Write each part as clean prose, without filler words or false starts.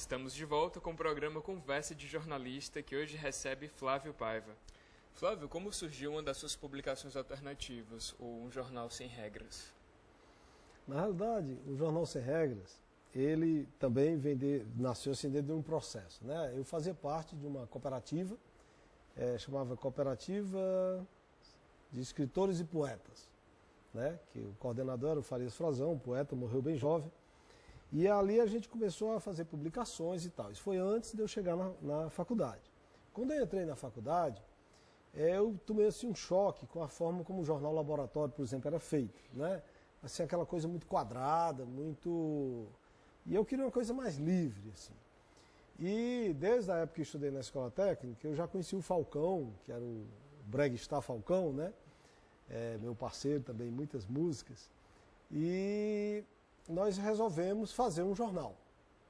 Estamos de volta com o programa Conversa de Jornalista, que hoje recebe Flávio Paiva. Flávio, como surgiu uma das suas publicações alternativas, ou Um Jornal Sem Regras? Na realidade, o Jornal Sem Regras, ele também nasceu assim dentro de um processo, né? Eu fazia parte de uma cooperativa, chamava Cooperativa de Escritores e Poetas, né? Que o coordenador era o Farias Frazão, um poeta, morreu bem jovem. E ali a gente começou a fazer publicações e tal. Isso foi antes de eu chegar na faculdade. Quando eu entrei na faculdade, eu tomei assim, um choque com a forma como o jornal laboratório, por exemplo, era feito, né? Assim, aquela coisa muito quadrada, muito... E eu queria uma coisa mais livre, assim. E desde a época que eu estudei na escola técnica, eu já conheci o Falcão, que era o Bregstar Falcão, né? Meu parceiro também, muitas músicas. E nós resolvemos fazer um jornal,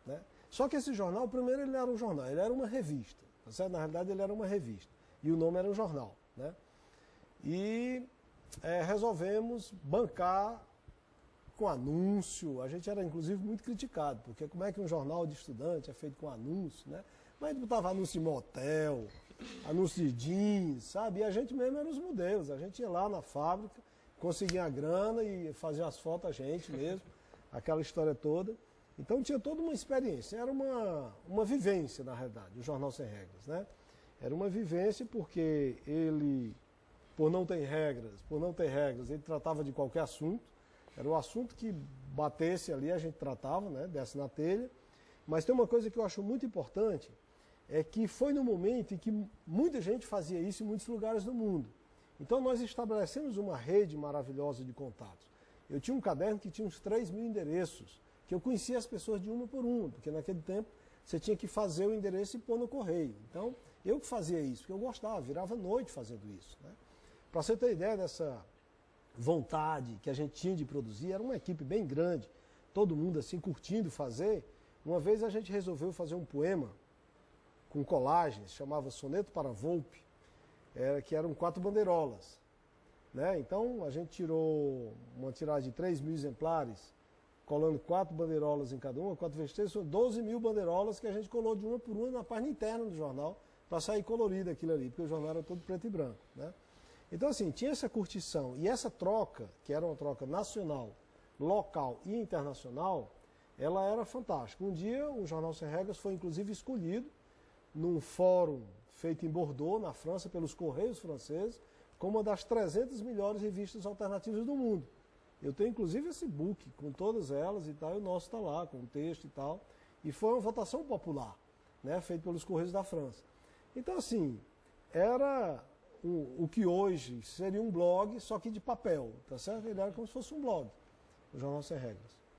né? Só que esse jornal, primeiro ele não era um jornal, ele era uma revista. Tá certo? Na realidade ele era uma revista. E o nome era um jornal, né? E resolvemos bancar com anúncio. A gente era inclusive muito criticado, porque como é que um jornal de estudante é feito com anúncio, né? Mas a gente botava anúncio de motel, anúncio de jeans, sabe? E a gente mesmo era os modelos. A gente ia lá na fábrica, conseguia a grana e fazia as fotos a gente mesmo, aquela história toda. Então tinha toda uma experiência, era uma vivência na realidade, o Jornal Sem Regras, né? Era uma vivência porque ele, por não ter regras, ele tratava de qualquer assunto. Era o assunto que batesse ali, a gente tratava, né? Desse na telha. Mas tem uma coisa que eu acho muito importante, é que foi no momento em que muita gente fazia isso em muitos lugares do mundo. Então nós estabelecemos uma rede maravilhosa de contatos. Eu tinha um caderno que tinha uns 3.000 endereços, que eu conhecia as pessoas de uma por uma, porque naquele tempo você tinha que fazer o endereço e pôr no correio. Então eu que fazia isso, porque eu gostava, virava noite fazendo isso, né? Para você ter ideia dessa vontade que a gente tinha de produzir, era uma equipe bem grande, todo mundo assim curtindo fazer. Uma vez a gente resolveu fazer um poema com colagens, chamava Soneto para Volpe, que eram 4 bandeirolas, né? Então a gente tirou uma tiragem de 3.000 exemplares, colando 4 bandeirolas em cada uma, 4 vezes 3, são 12.000 bandeirolas que a gente colou de uma por uma na página interna do jornal, para sair colorido aquilo ali, porque o jornal era todo preto e branco, né? Então assim, tinha essa curtição e essa troca, que era uma troca nacional, local e internacional, ela era fantástica. Um dia o Jornal Sem Regras foi inclusive escolhido num fórum feito em Bordeaux, na França, pelos Correios franceses, como uma das 300 melhores revistas alternativas do mundo. Eu tenho inclusive esse book com todas elas e tal, e o nosso está lá, com o texto e tal. E foi uma votação popular, né, feita pelos Correios da França. Então assim, era o que hoje seria um blog, só que de papel, tá certo? Ele era como se fosse um blog, o Jornal Sem Regras.